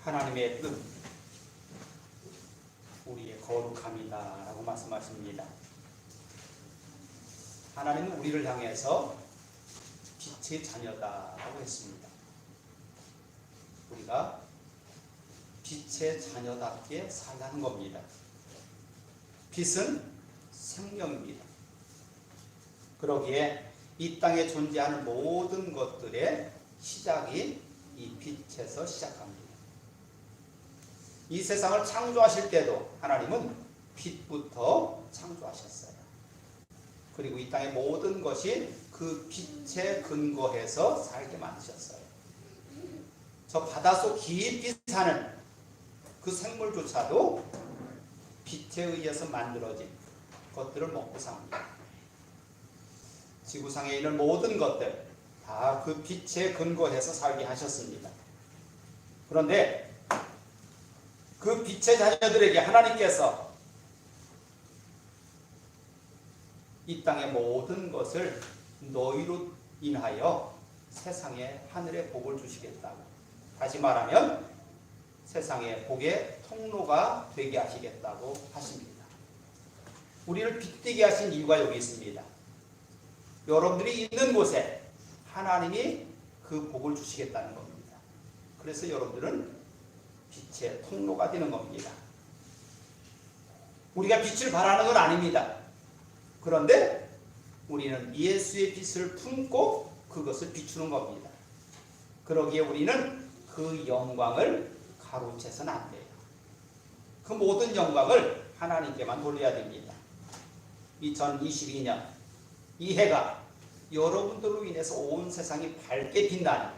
하나님의 뜻, 우리의 거룩함이다 라고 말씀하십니다. 하나님은 우리를 향해서 빛의 자녀다 라고 했습니다. 우리가 빛의 자녀답게 살라는 겁니다. 빛은 생명입니다. 그러기에 이 땅에 존재하는 모든 것들의 시작이 이 빛에서 시작합니다. 이 세상을 창조하실 때도 하나님은 빛부터 창조하셨어요. 그리고 이 땅의 모든 것이 그 빛에 근거해서 살게 만드셨어요. 저 바닷속 깊이 사는 그 생물조차도 빛에 의해서 만들어진 것들을 먹고 삽니다. 지구상에 있는 모든 것들 다 그 빛에 근거해서 살게 하셨습니다. 그런데 그 빛의 자녀들에게 하나님께서 이 땅의 모든 것을 너희로 인하여 세상에 하늘의 복을 주시겠다고, 다시 말하면 세상의 복의 통로가 되게 하시겠다고 하십니다. 우리를 빛되게 하신 이유가 여기 있습니다. 여러분들이 있는 곳에 하나님이 그 복을 주시겠다는 겁니다. 그래서 여러분들은 빛의 통로가 되는 겁니다. 우리가 빛을 발하는 건 아닙니다. 그런데 우리는 예수의 빛을 품고 그것을 비추는 겁니다. 그러기에 우리는 그 영광을 가로채서는 안 돼요. 그 모든 영광을 하나님께만 돌려야 됩니다. 2022년 이 해가 여러분들로 인해서 온 세상이 밝게 빛나는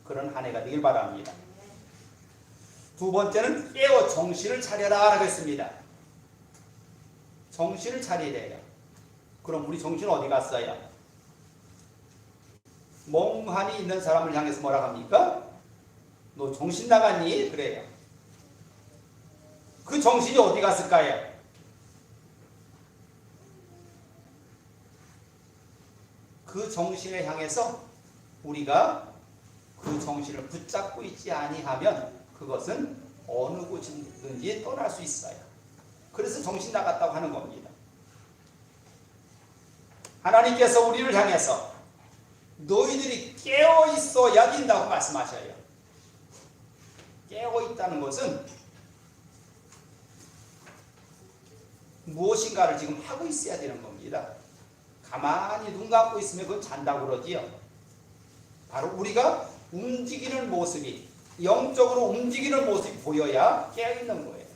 그런 한 해가 되길 바랍니다. 두 번째는 깨어 정신을 차려라 라고 했습니다. 정신을 차리래요. 그럼 우리 정신 어디 갔어요? 멍하니 있는 사람을 향해서 뭐라 합니까? 너 정신 나갔니? 그래요. 그 정신이 어디 갔을까요? 그 정신을 향해서 우리가 그 정신을 붙잡고 있지 아니하면 그것은 어느 곳이든지 떠날 수 있어요. 그래서 정신 나갔다고 하는 겁니다. 하나님께서 우리를 향해서 너희들이 깨어 있어야 된다고 말씀하셔요. 깨어 있다는 것은 무엇인가를 지금 하고 있어야 되는 겁니다. 가만히 눈 감고 있으면 그건 잔다고 그러지요. 바로 우리가 움직이는 모습이, 영적으로 움직이는 모습이 보여야 깨어있는 거예요.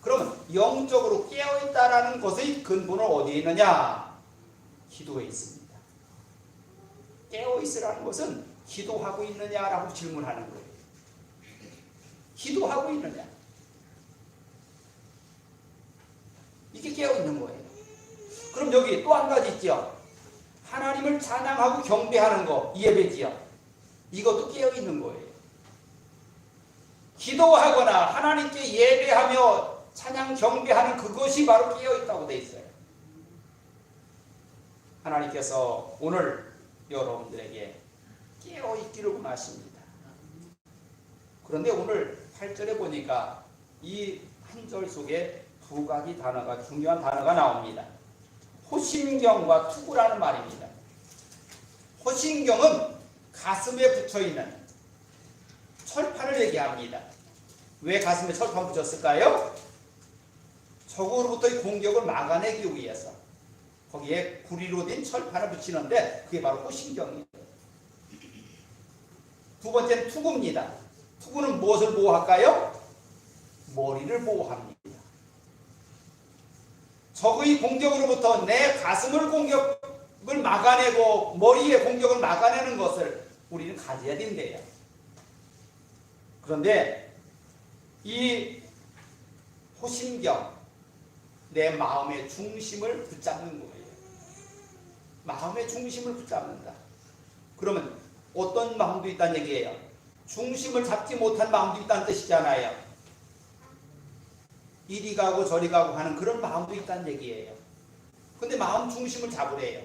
그러면 영적으로 깨어있다라는 것의 근본은 어디에 있느냐? 기도에 있습니다. 깨어있으라는 것은 기도하고 있느냐라고 질문하는 거예요. 기도하고 있느냐? 이게 깨어있는 거예요. 그럼 여기 또 한 가지 있죠. 하나님을 찬양하고 경배하는 거, 예배지요. 이것도 깨어있는 거예요. 기도하거나 하나님께 예배하며 찬양 경배하는 그것이 바로 깨어있다고 되어 있어요. 하나님께서 오늘 여러분들에게 깨어있기를 원하십니다. 그런데 오늘 8절에 보니까 이 한 절 속에 두 가지 단어가, 중요한 단어가 나옵니다. 호심경과 투구라는 말입니다. 호심경은 가슴에 붙여있는 철판을 얘기합니다. 왜 가슴에 철판 붙였을까요? 적으로부터의 공격을 막아내기 위해서 거기에 구리로 된 철판을 붙이는데 그게 바로 호심경이에요. 두 번째는 투구입니다. 투구는 무엇을 보호할까요? 머리를 보호합니다. 적의 공격으로부터 내 가슴을 공격을 막아내고 머리의 공격을 막아내는 것을 우리는 가져야 된대요. 그런데 이 호심경, 내 마음의 중심을 붙잡는 거예요. 마음의 중심을 붙잡는다. 그러면 어떤 마음도 있다는 얘기예요? 중심을 잡지 못한 마음도 있다는 뜻이잖아요. 이리 가고 저리 가고 하는 그런 마음도 있다는 얘기예요. 근데 마음 중심을 잡으래요.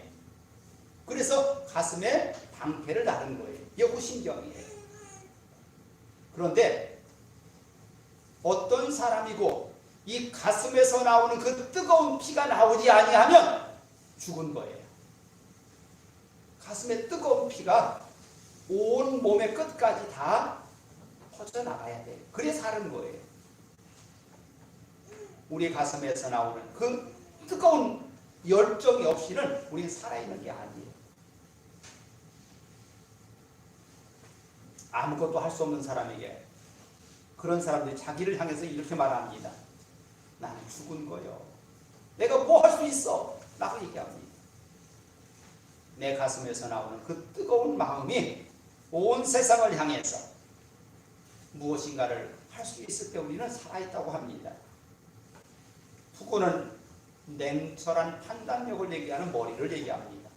그래서 가슴에 방패를 다는 거예요. 이게 호심경이에요. 그런데 어떤 사람이고 이 가슴에서 나오는 그 뜨거운 피가 나오지 아니하면 죽은 거예요. 가슴에 뜨거운 피가 온 몸의 끝까지 다 퍼져나가야 돼요. 그래 사는 거예요. 우리 가슴에서 나오는 그 뜨거운 열정이 없이는 우리는 살아있는 게 아니에요. 아무것도 할 수 없는 사람에게 그런 사람들이 자기를 향해서 이렇게 말합니다. 나는 죽은 거요. 내가 뭐 할 수 있어? 라고 얘기합니다. 내 가슴에서 나오는 그 뜨거운 마음이 온 세상을 향해서 무엇인가를 할 수 있을 때 우리는 살아있다고 합니다. 부구는 냉철한 판단력을 얘기하는 머리를 얘기합니다.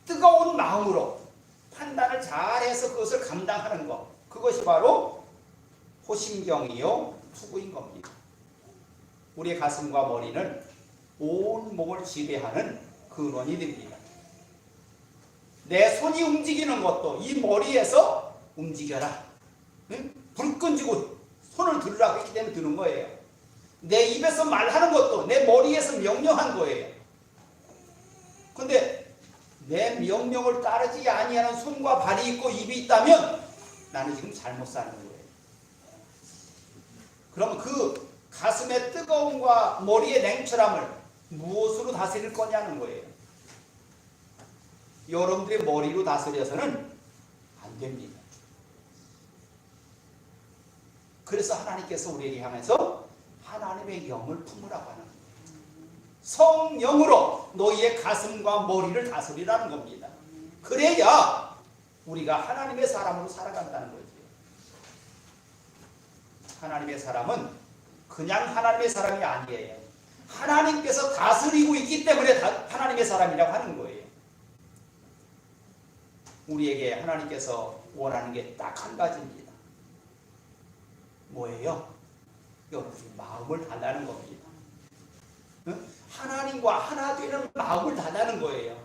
뜨거운 마음으로 판단을 잘해서 그것을 감당하는 것, 그것이 바로 호심경이요 투구인 겁니다. 우리의 가슴과 머리는 온 몸을 지배하는 근원이 됩니다. 내 손이 움직이는 것도 이 머리에서 움직여라. 응? 불 끈지고 손을 들으라고 했기 때문에 드는 거예요. 내 입에서 말하는 것도 내 머리에서 명령한 거예요. 근데 내 명령을 따르지 아니하는 손과 발이 있고 입이 있다면 나는 지금 잘못 사는 거예요. 그러면 그 가슴의 뜨거움과 머리의 냉철함을 무엇으로 다스릴 거냐는 거예요. 여러분들의 머리로 다스려서는 안 됩니다. 그래서 하나님께서 우리에게 향해서 하나님의 영을 품으라고 하는 거예요. 성령으로 너희의 가슴과 머리를 다스리라는 겁니다. 그래야 우리가 하나님의 사람으로 살아간다는 거죠. 하나님의 사람은 그냥 하나님의 사람이 아니에요. 하나님께서 다스리고 있기 때문에 하나님의 사람이라고 하는 거예요. 우리에게 하나님께서 원하는 게 딱 한 가지입니다. 뭐예요? 여러분의 마음을 달라는 겁니다. 하나님과 하나 되는 마음을 달라는 거예요.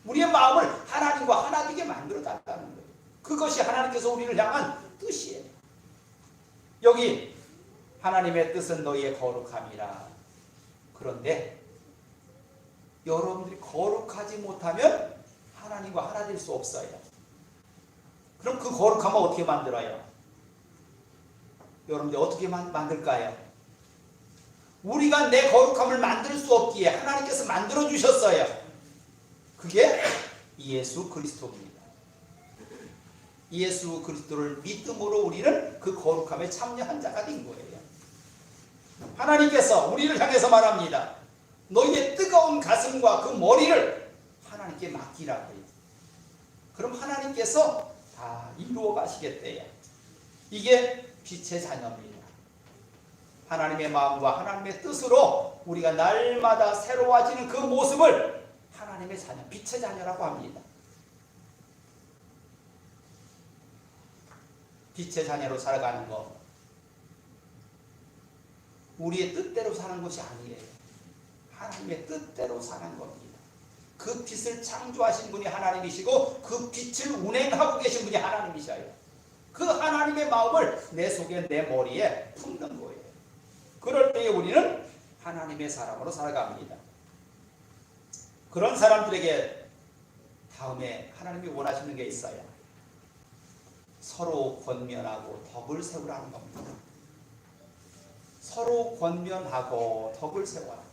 우리의 마음을 하나님과 하나 되게 만들어 달라는 거예요. 그것이 하나님께서 우리를 향한 뜻이에요. 여기 하나님의 뜻은 너희의 거룩함이라. 그런데 여러분들이 거룩하지 못하면 하나님과 하나 될 수 없어요. 그럼 그 거룩함을 어떻게 만들어요? 여러분들이 어떻게 만들까요? 우리가 내 거룩함을 만들 수 없기에 하나님께서 만들어 주셨어요. 그게 예수 그리스도입니다. 예수 그리스도를 믿음으로 우리는 그 거룩함에 참여한 자가 된 거예요. 하나님께서 우리를 향해서 말합니다. 너희의 뜨거운 가슴과 그 머리를 하나님께 맡기라고 해요. 그럼 하나님께서 다 이루어 가시겠대요. 이게 빛의 자녀입니다. 하나님의 마음과 하나님의 뜻으로 우리가 날마다 새로워지는 그 모습을 하나님의 자녀, 빛의 자녀라고 합니다. 빛의 자녀로 살아가는 것, 우리의 뜻대로 사는 것이 아니에요. 하나님의 뜻대로 사는 겁니다. 그 빛을 창조하신 분이 하나님이시고 그 빛을 운행하고 계신 분이 하나님이셔요. 그 하나님의 마음을 내 속에, 내 머리에 품는 거예요. 그럴 때에 우리는 하나님의 사람으로 살아갑니다. 그런 사람들에게 다음에 하나님이 원하시는 게 있어요. 서로 권면하고 덕을 세우라는 겁니다. 서로 권면하고 덕을 세워라.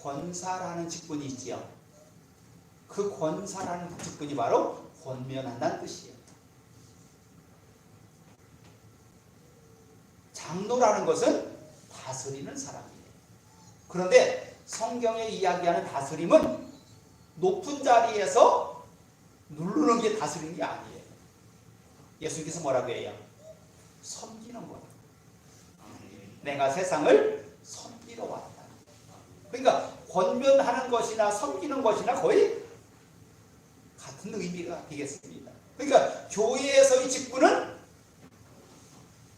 권사라는 직분이 있지요. 그 권사라는 직분이 바로 권면한다는 뜻이에요. 장로라는 것은 다스리는 사람이에요. 그런데 성경에 이야기하는 다스림은 높은 자리에서 누르는 게 다스리는 게 아니에요. 예수님께서 뭐라고 해요? 섬기는 거예요. 내가 세상을 섬기러 왔다. 그러니까 권면하는 것이나 섬기는 것이나 거의 같은 의미가 되겠습니다. 그러니까 교회에서의 직분은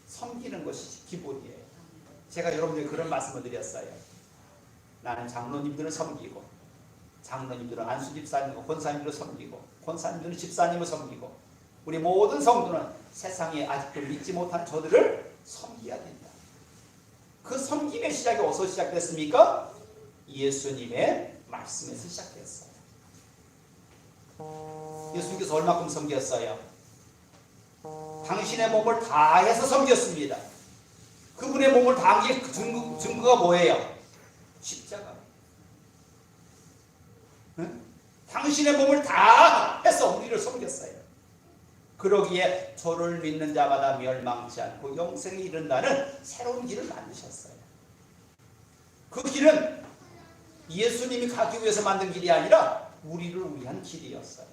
섬기는 것이 기본이에요. 제가 여러분들에게 그런 말씀을 드렸어요. 나는 장로님들을 섬기고 장로님들은 안수 집사님과 권사님들을 섬기고, 권사님들은 집사님을 섬기고, 우리 모든 성도는 세상에 아직도 믿지 못한 저들을 섬겨야 된다. 그 섬김의 시작이 어디서 시작됐습니까? 예수님의 말씀에서 시작됐어요. 예수님께서 얼마큼 섬겼어요? 당신의 몸을 다해서 섬겼습니다. 그분의 몸을 다한 게 증거가 뭐예요? 십자가. 응? 당신의 몸을 다해서 우리를 섬겼어요. 그러기에 저를 믿는 자마다 멸망치 않고 영생에 이른다는 새로운 길을 만드셨어요. 그 길은 예수님이 가기 위해서 만든 길이 아니라 우리를 위한 길이었어요.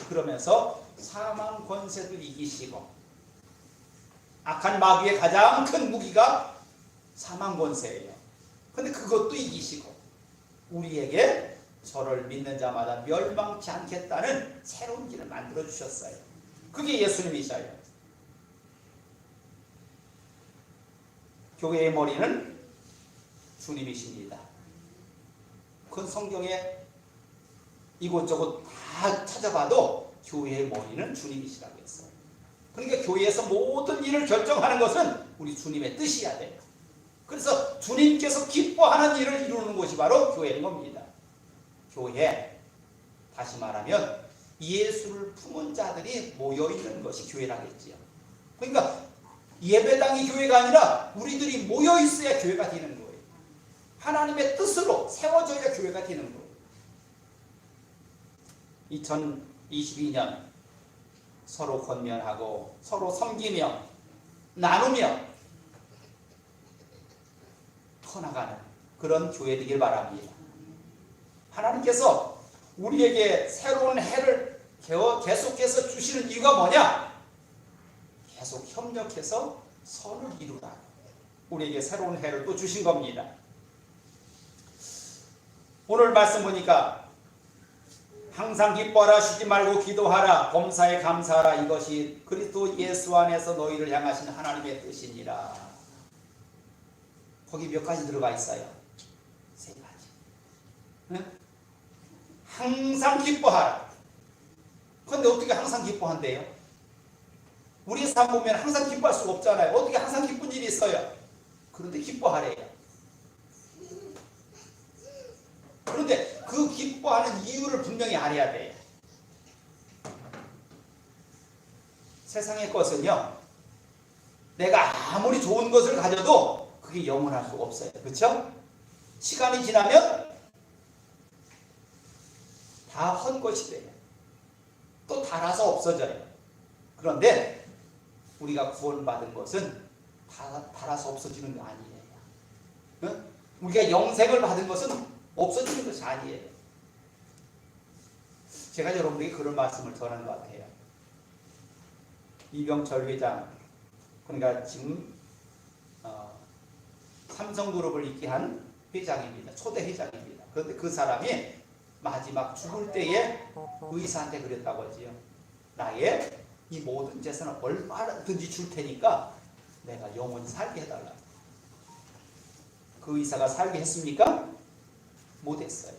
그러면서 사망 권세도 이기시고, 악한 마귀의 가장 큰 무기가 사망 권세예요. 근데 그것도 이기시고 우리에게 저를 믿는 자마다 멸망치 않겠다는 새로운 길을 만들어 주셨어요. 그게 예수님이셔요. 교회의 머리는 주님이십니다. 그 성경에 이곳저곳 다 찾아봐도 교회의 머리는 주님이시라고 했어요. 그러니까 교회에서 모든 일을 결정하는 것은 우리 주님의 뜻이어야 돼요. 그래서 주님께서 기뻐하는 일을 이루는 곳이 바로 교회인 겁니다. 교회, 다시 말하면 예수를 품은 자들이 모여있는 것이 교회라겠지요. 그러니까 예배당이 교회가 아니라 우리들이 모여있어야 교회가 되는 거예요. 하나님의 뜻으로 세워져야 교회가 되는 거예요. 2022년 서로 권면하고 서로 섬기며 나누며 커나가는 그런 교회 되길 바랍니다. 하나님께서 우리에게 새로운 해를 계속해서 주시는 이유가 뭐냐? 계속 협력해서 선을 이루라. 우리에게 새로운 해를 또 주신 겁니다. 오늘 말씀 보니까 항상 기뻐하라, 쉬지 말고 기도하라, 범사에 감사하라, 이것이 그리스도 예수 안에서 너희를 향하신 하나님의 뜻이니라. 거기 몇 가지 들어가 있어요? 세 가지. 응? 항상 기뻐하라. 그런데 어떻게 항상 기뻐한대요? 우리의 삶 보면 항상 기뻐할 수가 없잖아요. 어떻게 항상 기쁜 일이 있어요? 그런데 기뻐하래요. 그런데 그 기뻐하는 이유를 분명히 알아야 돼요. 세상의 것은요, 내가 아무리 좋은 것을 가져도 그게 영원할 수가 없어요. 그렇죠? 시간이 지나면 다 헛것이 돼요. 또 닳아서 없어져요. 그런데 우리가 구원받은 것은 닳아서 없어지는 게 아니에요. 응? 우리가 영생을 받은 것은 없어지는 것이 아니에요. 제가 여러분에게 그런 말씀을 전하는 것 같아요. 이병철 회장, 그러니까 지금 삼성그룹을 있게 한 회장입니다. 초대 회장입니다. 그런데 그 사람이 마지막 죽을 때에 의사한테 그랬다고 하지요. 나의 이 모든 재산을 얼마든지 줄 테니까 내가 영원히 살게 해달라. 그 의사가 살게 했습니까? 못했어요.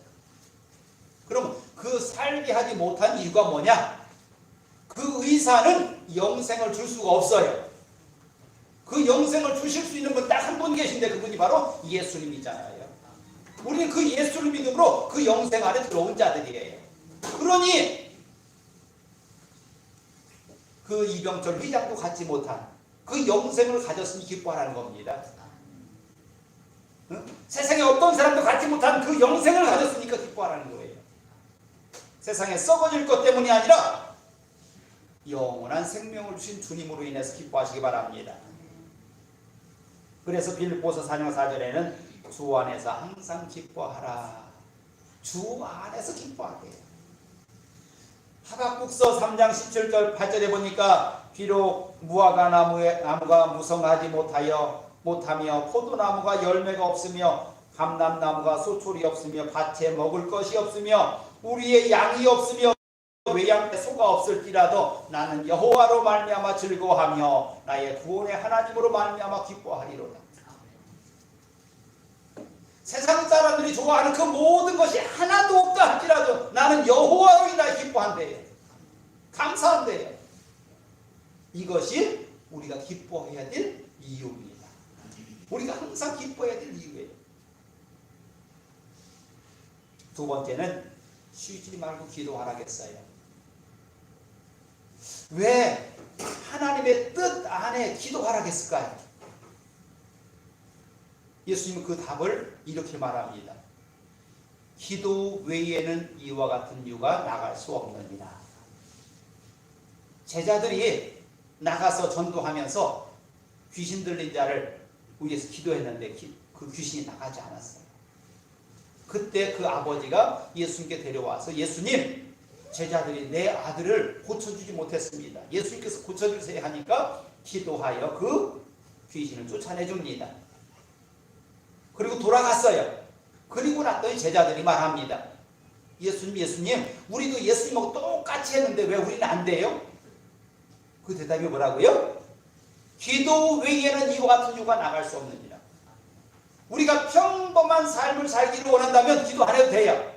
그럼 그 살게 하지 못한 이유가 뭐냐? 그 의사는 영생을 줄 수가 없어요. 그 영생을 주실 수 있는 분 딱 한 분 계신데 그분이 바로 예수님이잖아요. 우리는 그 예수를 믿음으로 그 영생 안에 들어온 자들이에요. 그러니 그 이병철 회장도 갖지 못한 그 영생을 가졌으니 기뻐하라는 겁니다. 응? 세상에 어떤 사람도 갖지 못한 그 영생을 가졌으니까 기뻐하라는 거예요. 세상에 썩어질 것 때문이 아니라 영원한 생명을 주신 주님으로 인해서 기뻐하시기 바랍니다. 그래서 빌립보서 4장 4절에는 주 안에서 항상 기뻐하라. 주 안에서 기뻐하게. 하박국서 3장 17절 8절에 보니까 비록 무화과 나무가 무성하지 못하며 포도나무가 열매가 없으며 감람나무가 소출이 없으며 밭에 먹을 것이 없으며 우리의 양이 없으며 외양에 소가 없을지라도 나는 여호와로 말미암아 즐거워하며 나의 구원의 하나님으로 말미암아 기뻐하리로다. 세상 사람들이 좋아하는 그 모든 것이 하나도 없다 할지라도 나는 여호와로 인하여 기뻐한대요. 감사한대요. 이것이 우리가 기뻐해야 될 이유입니다. 우리가 항상 기뻐해야 될 이유예요. 두 번째는 쉬지 말고 기도하라겠어요. 왜 하나님의 뜻 안에 기도하라겠을까요? 예수님은 그 답을 이렇게 말합니다. 기도 외에는 이와 같은 이유가 나갈 수 없느니라. 제자들이 나가서 전도하면서 귀신 들린 자를 위해서 기도했는데 그 귀신이 나가지 않았어요. 그때 그 아버지가 예수님께 데려와서 예수님, 제자들이 내 아들을 고쳐주지 못했습니다. 예수님께서 고쳐주세요 하니까 기도하여 그 귀신을 쫓아내줍니다. 그리고 돌아갔어요. 그리고 났더니 제자들이 말합니다. 예수님, 우리도 예수님하고 똑같이 했는데 왜 우리는 안 돼요? 그 대답이 뭐라고요? 기도 외에는 이와 같은 이유가 나갈 수 없느니라. 우리가 평범한 삶을 살기를 원한다면 기도 안 해도 돼요.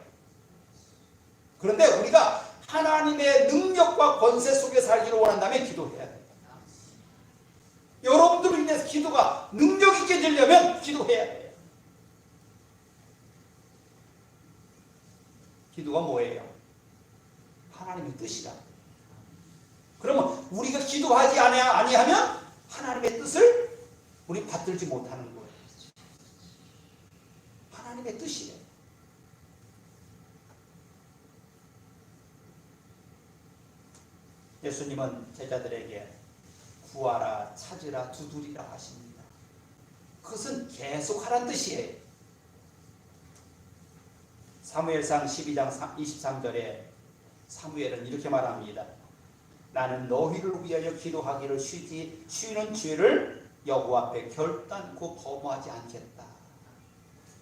그런데 우리가 하나님의 능력과 권세 속에 살기를 원한다면 기도해야 돼요. 여러분들을 인해서 기도가 능력 있게 되려면 기도해야 돼요. 기도가 뭐예요? 하나님의 뜻이라. 그러면 우리가 기도하지 아니하면 하나님의 뜻을 우리 받들지 못하는 거예요. 하나님의 뜻이래요. 예수님은 제자들에게 구하라, 찾으라, 두드리라 하십니다. 그것은 계속 하라는 뜻이에요. 사무엘상 12장 23절에 사무엘은 이렇게 말합니다. 나는 너희를 위하여 기도하기를 쉬는 죄를 여호와 앞에 결단코 범하지 않겠다.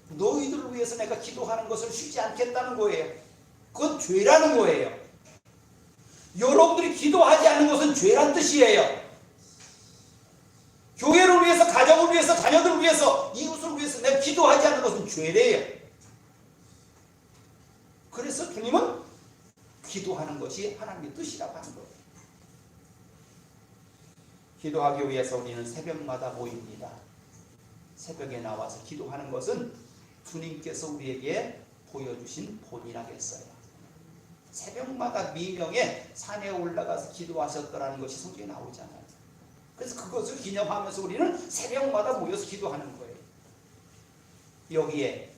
너희들을 위해서 내가 기도하는 것을 쉬지 않겠다는 거예요. 그건 죄라는 거예요. 여러분들이 기도하지 않는 것은 죄란 뜻이에요. 교회를 위해서, 가정을 위해서, 자녀들을 위해서, 이웃을 위해서 내가 기도하지 않는 것은 죄래요. 그래서 주님은 기도하는 것이 하나님의 뜻이라고 하는 거예요. 기도하기 위해서 우리는 새벽마다 모입니다. 새벽에 나와서 기도하는 것은 주님께서 우리에게 보여주신 본이라겠어요. 새벽마다 미명에 산에 올라가서 기도하셨더라는 것이 성경에 나오잖아요. 그래서 그것을 기념하면서 우리는 새벽마다 모여서 기도하는 거예요. 여기에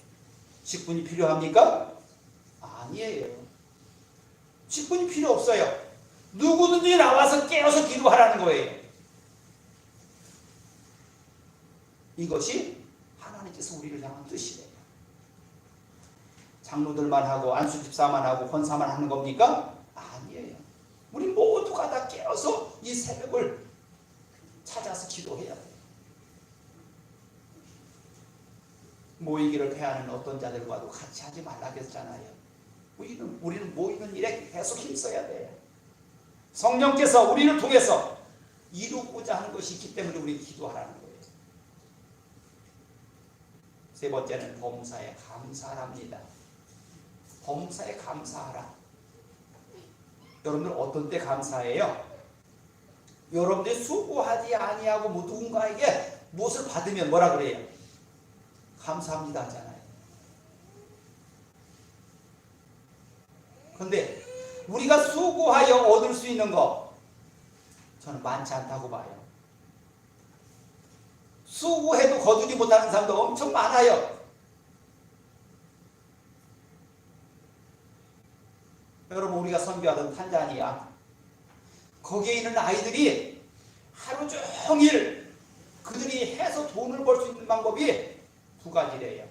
직분이 필요합니까? 아니에요. 직분이 필요 없어요. 누구든지 나와서 깨어서 기도하라는 거예요. 이것이 하나님께서 우리를 향한 뜻이래요. 장로들만 하고 안수집사만 하고 권사만 하는 겁니까? 아니에요. 우리 모두가 다 깨어서 이 새벽을 찾아서 기도해야 돼요. 모이기를 패하는 어떤 자들과도 같이 하지 말라고 했잖아요. 우리는 모이는 일에 계속 힘써야 돼요. 성령께서 우리를 통해서 이루고자 하는 것이 있기 때문에 우리는 기도하라는 거예요. 세 번째는 범사에 감사합니다. 범사에 감사하라. 여러분들 어떤 때 감사해요? 여러분들이 수고하지 아니하고 누군가에게 무엇을 받으면 뭐라 그래요? 감사합니다 하잖아요. 그런데 우리가 수고하여 얻을 수 있는 거 저는 많지 않다고 봐요. 수고해도 거두지 못하는 사람도 엄청 많아요. 여러분, 우리가 선교하던 탄자니아, 거기에 있는 아이들이 하루 종일 그들이 해서 돈을 벌 수 있는 방법이 두 가지래요.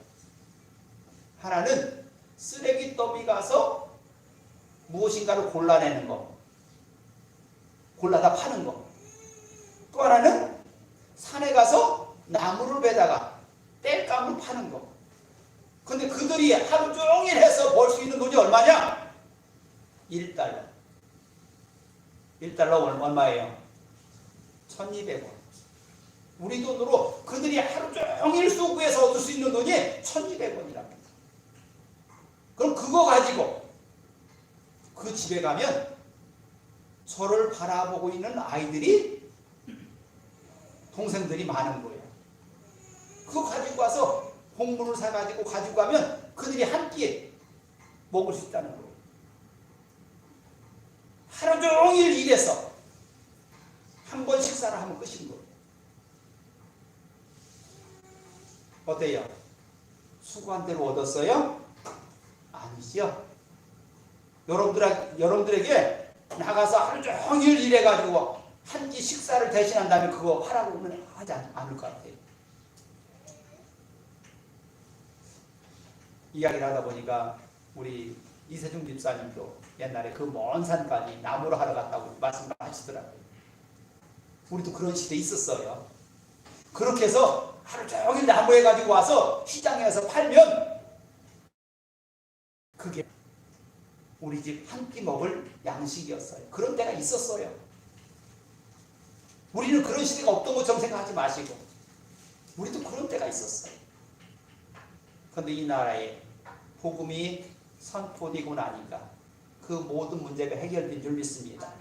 하나는 쓰레기 더미 가서 무엇인가를 골라내는 거, 골라다 파는 거. 또 하나는 산에 가서 나무를 베다가 땔감을 파는 거. 근데 그들이 하루 종일 해서 벌 수 있는 돈이 얼마냐? 1달러. 1달러 얼마예요? 1200원. 우리 돈으로 그들이 하루 종일 수구해서 얻을 수 있는 돈이 1,200원이랍니다. 그럼 그거 가지고 그 집에 가면 저를 바라보고 있는 아이들이, 동생들이 많은 거예요. 그거 가지고 와서 곡물을 사가지고 가지고 가면 그들이 한 끼에 먹을 수 있다는 거예요. 하루 종일 일해서 한 번 식사를 하면 끝인 거예요. 어때요? 수고한 대로 얻었어요? 아니죠. 여러분들에게 나가서 하루 종일 일해가지고 한 끼 식사를 대신한다면 그거 하라고 하면 하지 않을 것 같아요. 이야기를 하다 보니까 우리 이세중 집사님도 옛날에 그 먼 산까지 나무를 하러 갔다고 말씀을 하시더라고요. 우리도 그런 시대에 있었어요. 그렇게 해서 하루 종일 나무에 가지고 와서 시장에서 팔면 그게 우리 집 한 끼 먹을 양식이었어요. 그런 때가 있었어요. 우리는 그런 시대가 없던 것처럼 생각하지 마시고 우리도 그런 때가 있었어요. 그런데 이 나라에 복음이 선포되고 나니까 그 모든 문제가 해결된 줄 믿습니다.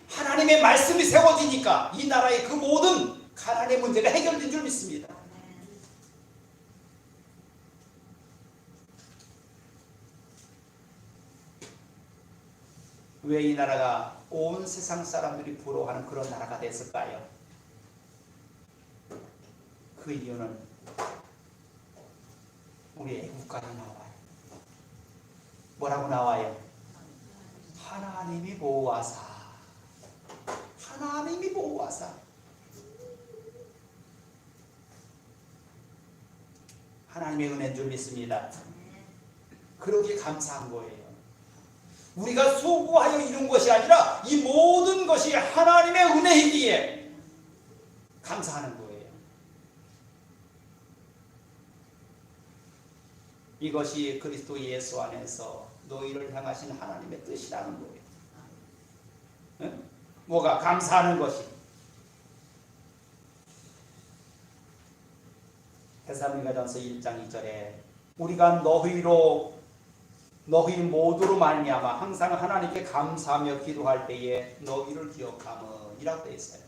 하나님의 말씀이 세워지니까 이 나라의 그 모든 가난의 문제가 해결된 줄 믿습니다. 왜 이 나라가 온 세상 사람들이 부러워하는 그런 나라가 됐을까요? 그 이유는 우리 애국가에 나와요. 뭐라고 나와요? 하나님이 보호하사. 하나님이 보호하사. 하나님의 은혜인 줄 믿습니다. 그러기에 감사한 거예요. 우리가 수고하여 이룬 것이 아니라 이 모든 것이 하나님의 은혜이기에 감사하는 거예요. 이것이 그리스도 예수 안에서 너희를 향하신 하나님의 뜻이라는 거예요. 응? 뭐가? 감사하는 것이. 데살로니가전서 1장 2절에 우리가 너희 모두로 말미암아 항상 하나님께 감사하며 기도할 때에 너희를 기억함은 이라고 되어 있어요.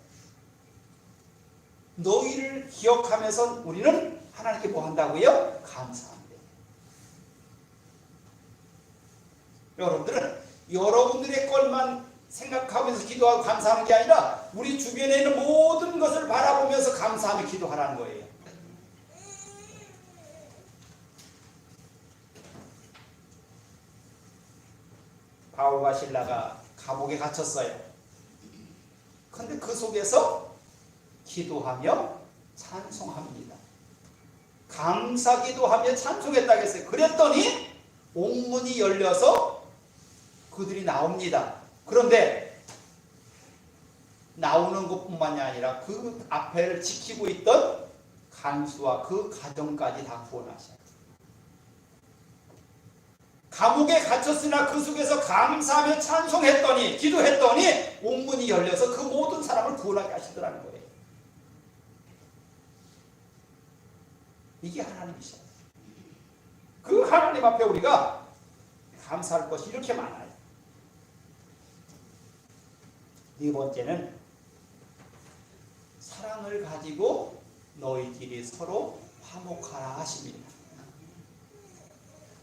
너희를 기억하면서 우리는 하나님께 뭐 한다고요? 감사합니다. 여러분들은 여러분들의 것만 생각하면서 기도하고 감사하는 게 아니라 우리 주변에 있는 모든 것을 바라보면서 감사하며 기도하라는 거예요. 바울과 실라가 감옥에 갇혔어요. 그런데 그 속에서 기도하며 찬송합니다. 감사 기도하며 찬송했다고 했어요. 그랬더니 옥문이 열려서 그들이 나옵니다. 그런데 나오는 것뿐만이 아니라 그 앞에를 지키고 있던 간수와 그 가정까지 다 구원하셔요. 감옥에 갇혔으나 그 속에서 감사하며 찬송했더니 기도했더니 옥문이 열려서 그 모든 사람을 구원하게 하시더라는 거예요. 이게 하나님이셔요. 그 하나님 앞에 우리가 감사할 것이 이렇게 많아요. 네 번째는 사랑을 가지고 너희끼리 서로 화목하라 하십니다.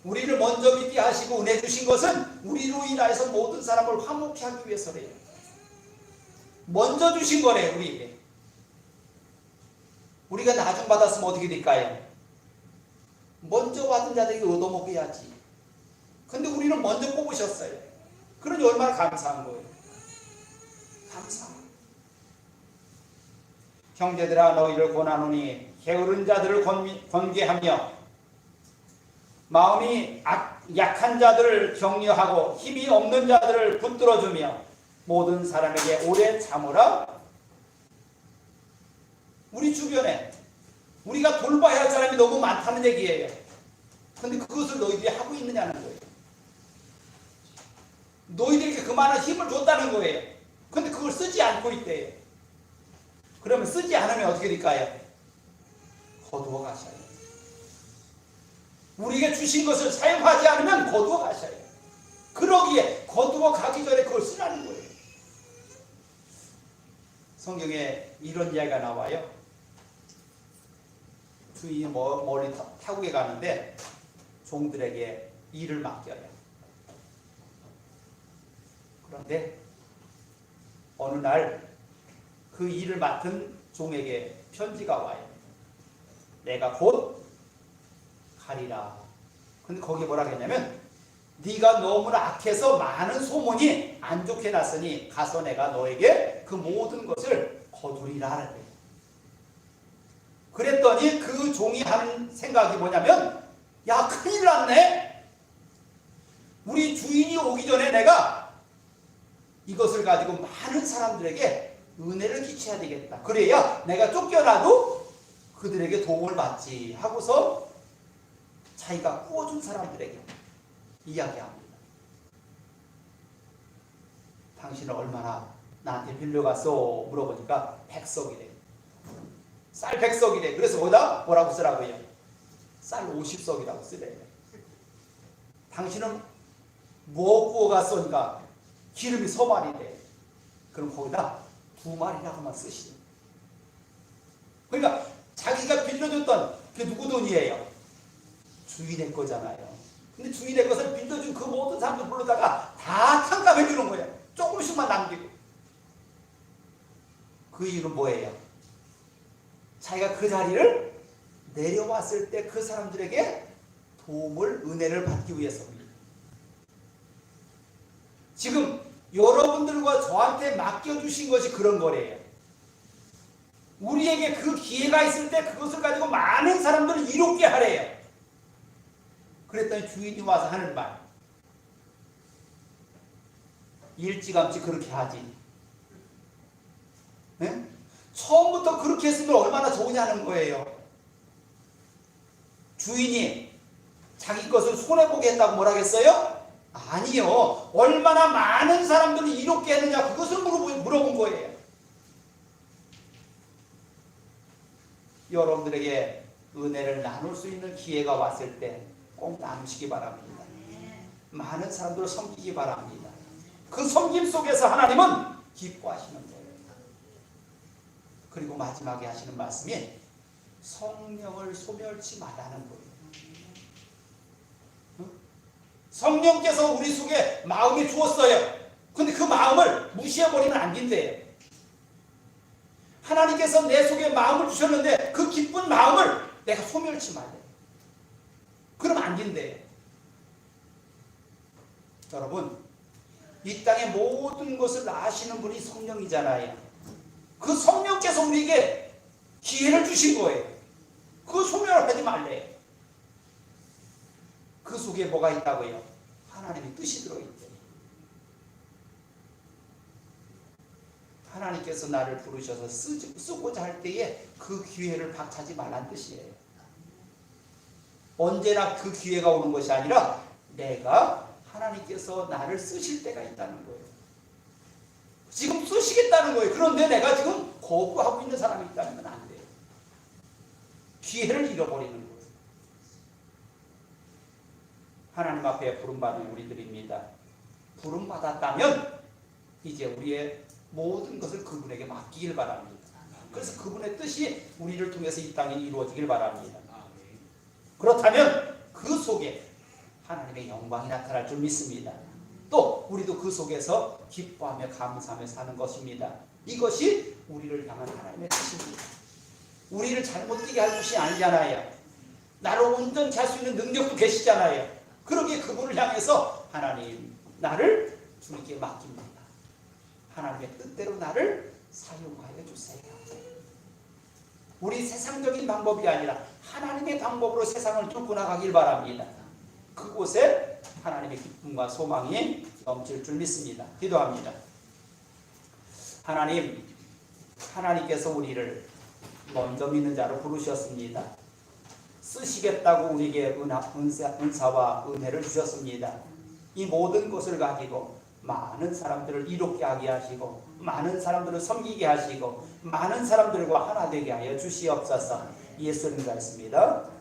우리를 먼저 믿게 하시고 은혜 주신 것은 우리로 인하여서 모든 사람을 화목케 하기 위해서래요. 먼저 주신 거래요. 우리에게. 우리가 나중 받았으면 어떻게 될까요? 먼저 받은 자들에게 얻어먹게 해야지. 근데 우리는 먼저 뽑으셨어요. 그러니 얼마나 감사한 거예요. 감사. 형제들아 너희를 권하노니 게으른 자들을 권계하며 마음이 약한 자들을 격려하고 힘이 없는 자들을 붙들어주며 모든 사람에게 오래 참으라. 우리 주변에 우리가 돌봐야 할 사람이 너무 많다는 얘기예요. 그런데 그것을 너희들이 하고 있느냐는 거예요. 너희들에게 그만한 힘을 줬다는 거예요. 그런데 그걸 쓰지 않고 있대요. 그러면 쓰지 않으면 어떻게 될까요? 거두어 가셔요. 우리에게 주신 것을 사용하지 않으면 거두어 가셔요. 그러기에 거두어 가기 전에 그걸 쓰라는 거예요. 성경에 이런 이야기가 나와요. 주인이 멀리 타국에 가는데 종들에게 일을 맡겨요. 그런데 어느 날 그 일을 맡은 종에게 편지가 와요. 내가 곧 가리라. 근데 거기에 뭐라 했냐면 네가 너무나 악해서 많은 소문이 안 좋게 났으니 가서 내가 너에게 그 모든 것을 거두리라. 그랬더니 그 종이 하는 생각이 뭐냐면 야, 큰일 났네. 우리 주인이 오기 전에 내가 이것을 가지고 많은 사람들에게 은혜를 끼쳐야 되겠다. 그래야 내가 쫓겨나도 그들에게 도움을 받지 하고서 자기가 구워준 사람들에게 이야기합니다. 당신은 얼마나 나한테 빌려갔어? 물어보니까 100석이래. 쌀 100석이래. 그래서 거기다 뭐라고 쓰라고요? 쌀 50석이라고 쓰래요. 당신은 뭐 구워갔으니까 기름이 서말이래. 그럼 거기다 2마리라고만 쓰시죠. 그러니까 자기가 빌려줬던 그 누구 돈이에요? 주인의 거잖아요. 근데 주인의 것을 빌려준 그 모든 사람들 불러다가 다 탕감해 주는 거예요. 조금씩만 남기고. 그 이유는 뭐예요? 자기가 그 자리를 내려왔을 때 그 사람들에게 도움을, 은혜를 받기 위해서입니다. 지금 여러분들과 저한테 맡겨주신 것이 그런 거래요. 우리에게 그 기회가 있을 때 그것을 가지고 많은 사람들을 이롭게 하래요. 그랬더니 주인이 와서 하는 말, 일찌감치 그렇게 하지. 네? 처음부터 그렇게 했으면 얼마나 좋으냐는 거예요. 주인이 자기 것을 손해보게 했다고 뭐라겠어요? 아니요. 얼마나 많은 사람들을 이롭게 했느냐, 그것을 물어본 거예요. 여러분들에게 은혜를 나눌 수 있는 기회가 왔을 때 꼭 나누시기 바랍니다. 많은 사람들을 섬기기 바랍니다. 그 섬김 속에서 하나님은 기뻐하시는 거예요. 그리고 마지막에 하시는 말씀이 성령을 소멸치 말라는 거예요. 성령께서 우리 속에 마음이 주었어요. 근데 그 마음을 무시해버리면 안 된대요. 하나님께서 내 속에 마음을 주셨는데 그 기쁜 마음을 내가 소멸치 말래. 그러면 안 된대요. 여러분, 이 땅의 모든 것을 아시는 분이 성령이잖아요. 그 성령께서 우리에게 기회를 주신 거예요. 그 소멸을 하지 말래. 그 속에 뭐가 있다고요? 하나님의 뜻이 들어있대요. 하나님께서 나를 부르셔서 쓰고자 할 때에 그 기회를 박차지 말란 뜻이에요. 언제나 그 기회가 오는 것이 아니라 내가 하나님께서 나를 쓰실 때가 있다는 거예요. 지금 쓰시겠다는 거예요. 그런데 내가 지금 거부하고 있는 사람이 있다면 안 돼요. 기회를 잃어버리는 거예요. 하나님 앞에 부름받은 우리들입니다. 부름받았다면 이제 우리의 모든 것을 그분에게 맡기길 바랍니다. 그래서 그분의 뜻이 우리를 통해서 이 땅에 이루어지길 바랍니다. 그렇다면 그 속에 하나님의 영광이 나타날 줄 믿습니다. 또 우리도 그 속에서 기뻐하며 감사하며 사는 것입니다. 이것이 우리를 향한 하나님의 뜻입니다. 우리를 잘못 뛰게 할 것이 아니잖아요. 나를 온전히 할 수 있는 능력도 계시잖아요. 그러기에 그분을 향해서 하나님, 나를 주님께 맡깁니다. 하나님의 뜻대로 나를 사용하여 주세요. 우리 세상적인 방법이 아니라 하나님의 방법으로 세상을 뚫고 나가길 바랍니다. 그곳에 하나님의 기쁨과 소망이 넘칠 줄 믿습니다. 기도합니다. 하나님, 하나님께서 우리를 먼저 믿는 자로 부르셨습니다. 쓰시겠다고 우리에게 은사와 은혜를 주셨습니다. 이 모든 것을 가지고 많은 사람들을 이롭게 하게 하시고 많은 사람들을 섬기게 하시고 많은 사람들과 하나 되게 하여 주시옵소서. 예수님 말씀입니다.